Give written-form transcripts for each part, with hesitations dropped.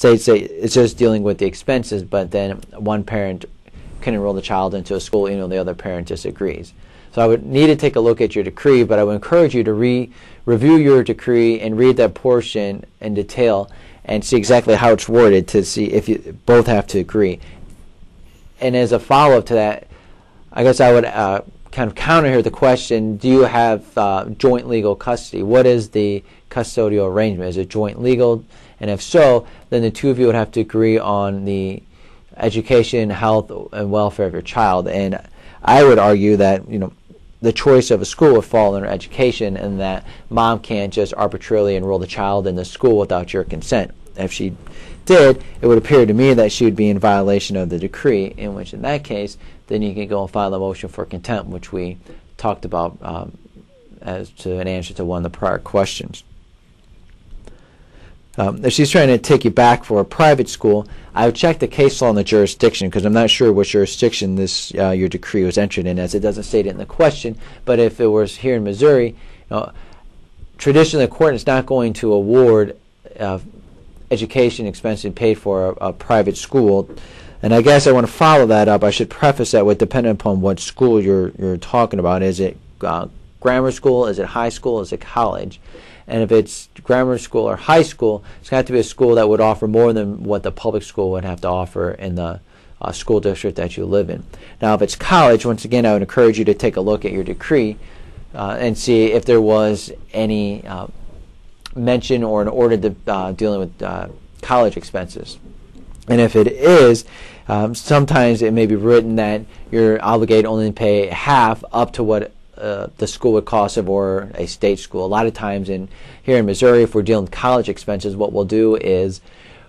states that it's just dealing with the expenses, but then one parent can enroll the child into a school even though the other parent disagrees. So I would need to take a look at your decree, but I would encourage you to review your decree and read that portion in detail and see exactly how it's worded to see if you both have to agree. And as a follow-up to that, I guess I would kind of counter here the question, do you have joint legal custody? What is the custodial arrangement? Is it joint legal? And if so, then the two of you would have to agree on the education, health, and welfare of your child. And I would argue that, the choice of a school would fall under education, and that mom can't just arbitrarily enroll the child in the school without your consent. If she did, it would appear to me that she would be in violation of the decree, in which in that case, then you can go and file a motion for contempt, which we talked about as to an answer to one of the prior questions. If she's trying to take you back for a private school, I would check the case law in the jurisdiction, because I'm not sure which jurisdiction this your decree was entered in, as it doesn't state it in the question. But if it was here in Missouri, traditionally the court is not going to award education expenses paid for a private school. And I guess I want to follow that up. I should preface that with depending upon what school you're talking about. Is it grammar school? Is it high school? Is it college? And if it's grammar school or high school, it's got to be a school that would offer more than what the public school would have to offer in the school district that you live in. Now, if it's college, once again, I would encourage you to take a look at your decree and see if there was any mention or an order dealing with college expenses. And if it is, sometimes it may be written that you're obligated only to pay half up to what the school would cost if it were a state school. A lot of times here in Missouri, if we're dealing with college expenses, what we'll do is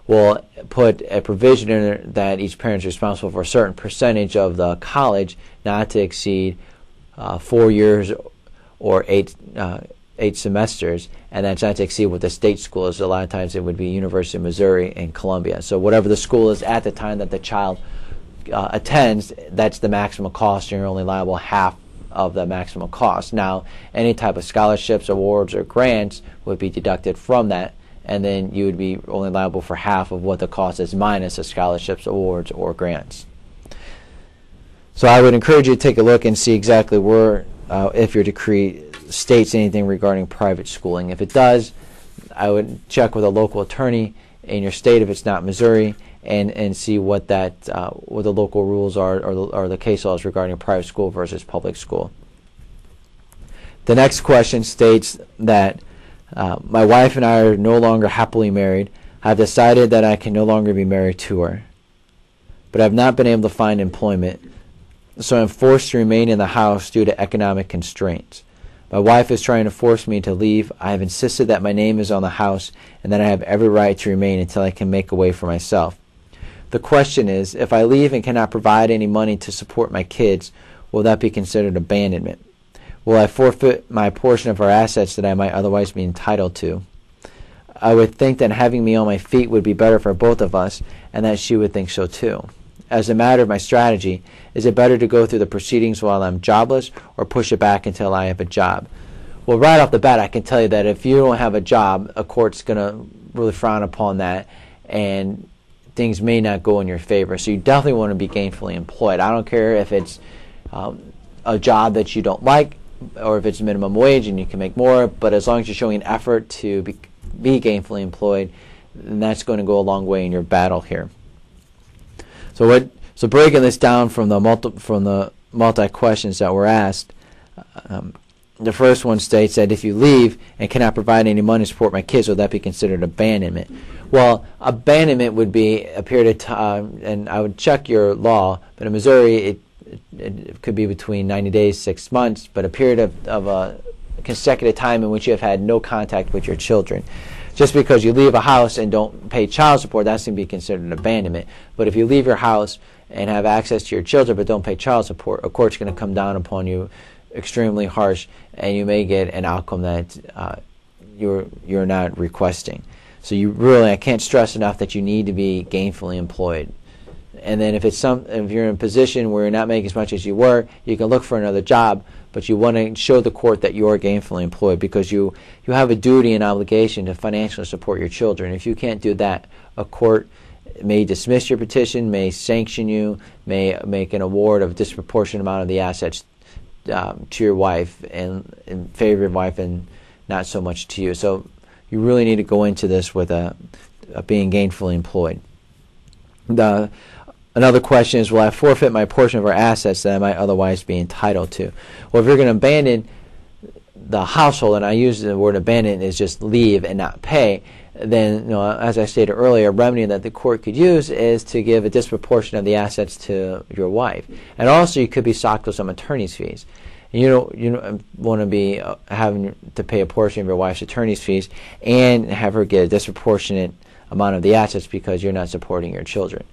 we'll put a provision in there that each parent is responsible for a certain percentage of the college, not to exceed 4 years or eight semesters, and that's not to exceed what the state school is. A lot of times it would be University of Missouri and Columbia. So whatever the school is at the time that the child attends, that's the maximum cost, and you're only liable half of the maximum cost. Now, any type of scholarships, awards, or grants would be deducted from that, and then you would be only liable for half of what the cost is minus the scholarships, awards, or grants. So I would encourage you to take a look and see exactly where, if your decree states anything regarding private schooling. If it does, I would check with a local attorney in your state if it's not Missouri, and see what that what the local rules are, or the case laws regarding private school versus public school. The next question states that my wife and I are no longer happily married. I've decided that I can no longer be married to her, but I've not been able to find employment, so I'm forced to remain in the house due to economic constraints. My wife is trying to force me to leave. I have insisted that my name is on the house and that I have every right to remain until I can make a way for myself. The question is, if I leave and cannot provide any money to support my kids, will that be considered abandonment? Will I forfeit my portion of our assets that I might otherwise be entitled to? I would think that having me on my feet would be better for both of us, and that she would think so too. As a matter of my strategy, is it better to go through the proceedings while I'm jobless, or push it back until I have a job? Well, right off the bat, I can tell you that if you don't have a job, a court's going to really frown upon that, and things may not go in your favor. So you definitely want to be gainfully employed. I don't care if it's a job that you don't like, or if it's minimum wage and you can make more, but as long as you're showing an effort to be gainfully employed, then that's going to go a long way in your battle here. So breaking this down from the multi questions that were asked, the first one states that if you leave and cannot provide any money to support my kids, will that be considered abandonment? Well, abandonment would be a period of time, and I would check your law, but in Missouri it could be between 90 days, 6 months, but a period of a consecutive time in which you have had no contact with your children. Just because you leave a house and don't pay child support, that's going to be considered an abandonment. But if you leave your house and have access to your children but don't pay child support, a court's going to come down upon you extremely harsh, and you may get an outcome that you're not requesting. So I can't stress enough that you need to be gainfully employed. And then if you're in a position where you're not making as much as you were, you can look for another job, but you want to show the court that you are gainfully employed because you have a duty and obligation to financially support your children. If you can't do that, a court may dismiss your petition, may sanction you, may make an award of a disproportionate amount of the assets to your wife and in favor of your wife and not so much to you. So you really need to go into this with being gainfully employed. Another question is, will I forfeit my portion of our assets that I might otherwise be entitled to? Well, if you're going to abandon the household, and I use the word abandon is just leave and not pay, then, as I stated earlier, a remedy that the court could use is to give a disproportion of the assets to your wife. And also, you could be socked with some attorney's fees. You don't want to be having to pay a portion of your wife's attorney's fees and have her get a disproportionate amount of the assets because you're not supporting your children.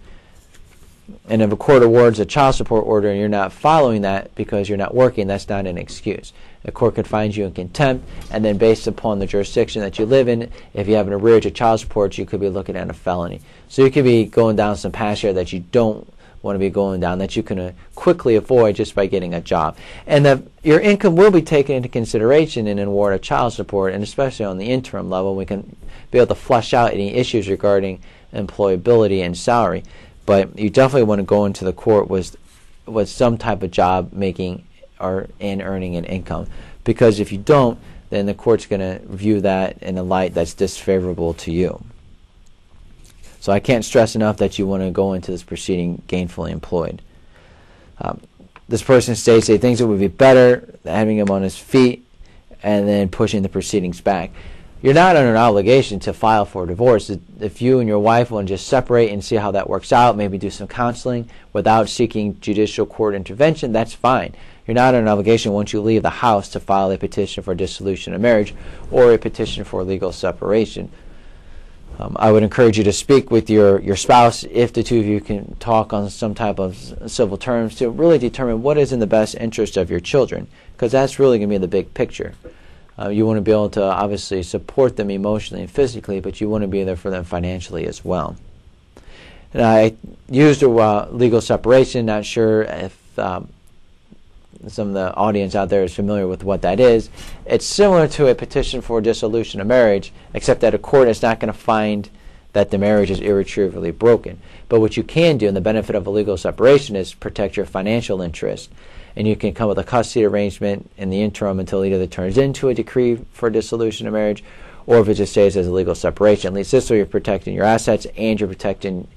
And if a court awards a child support order and you're not following that because you're not working, that's not an excuse. The court could find you in contempt, and then based upon the jurisdiction that you live in, if you have an arrearage of child support, you could be looking at a felony. So you could be going down some path here that you don't want to be going down, that you can quickly avoid just by getting a job. And that your income will be taken into consideration in an award of child support, and especially on the interim level, we can be able to flesh out any issues regarding employability and salary. But you definitely want to go into the court with some type of job making and earning an income, because if you don't, then the court's going to view that in a light that's disfavorable to you. So I can't stress enough that you want to go into this proceeding gainfully employed. This person states he thinks it would be better having him on his feet and then pushing the proceedings back. You're not under an obligation to file for divorce. If you and your wife want to just separate and see how that works out, maybe do some counseling without seeking judicial court intervention, that's fine. You're not under an obligation once you leave the house to file a petition for dissolution of marriage or a petition for legal separation. I would encourage you to speak with your spouse if the two of you can talk on some type of civil terms to really determine what is in the best interest of your children, because that's really going to be the big picture. You want to be able to obviously support them emotionally and physically, but you want to be there for them financially as well. And I used legal separation. Not sure if some of the audience out there is familiar with what that is. It's similar to a petition for dissolution of marriage, except that a court is not going to find that the marriage is irretrievably broken. But what you can do, and the benefit of a legal separation, is protect your financial interest. And you can come with a custody arrangement in the interim until either it turns into a decree for dissolution of marriage, or if it just stays as a legal separation. At least this way you're protecting your assets and you're protecting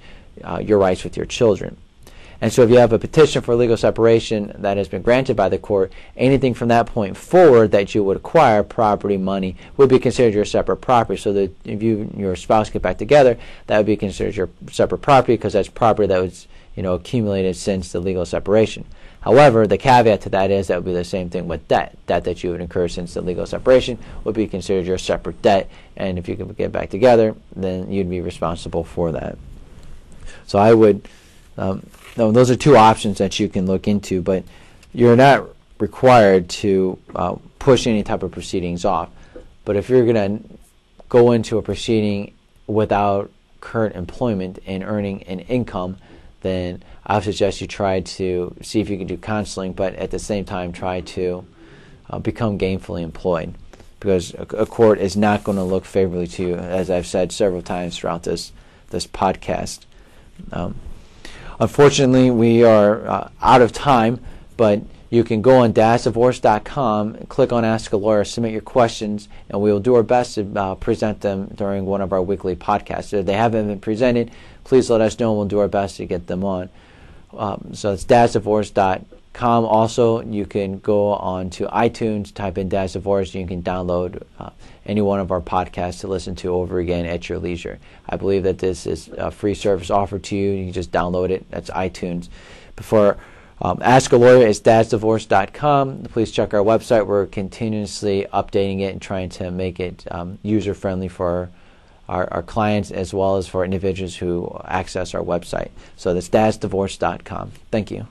your rights with your children. And so if you have a petition for legal separation that has been granted by the court, anything from that point forward that you would acquire, property, money, would be considered your separate property. So that if you and your spouse get back together, that would be considered your separate property, because that's property that was accumulated since the legal separation. However, the caveat to that is that would be the same thing with debt. Debt that you would incur since the legal separation would be considered your separate debt, and if you could get back together, then you'd be responsible for that. So I would, those are two options that you can look into, but you're not required to push any type of proceedings off. But if you're going to go into a proceeding without current employment and earning an income, then I would suggest you try to see if you can do counseling, but at the same time try to become gainfully employed, because a court is not going to look favorably to you, as I've said several times throughout this podcast. Unfortunately, we are out of time, but you can go on DadsDivorce.com, click on Ask a Lawyer, submit your questions, and we will do our best to present them during one of our weekly podcasts. If they haven't been presented, please let us know, and we'll do our best to get them on. So it's DadsDivorce.com. Also, you can go on to iTunes, type in Dad's Divorce, and you can download any one of our podcasts to listen to over again at your leisure. I believe that this is a free service offered to you. You can just download it. That's iTunes. Before Ask a Lawyer is DadsDivorce.com. Please check our website. We're continuously updating it and trying to make it user-friendly for our clients as well as for individuals who access our website. So that's DadsDivorce.com. Thank you.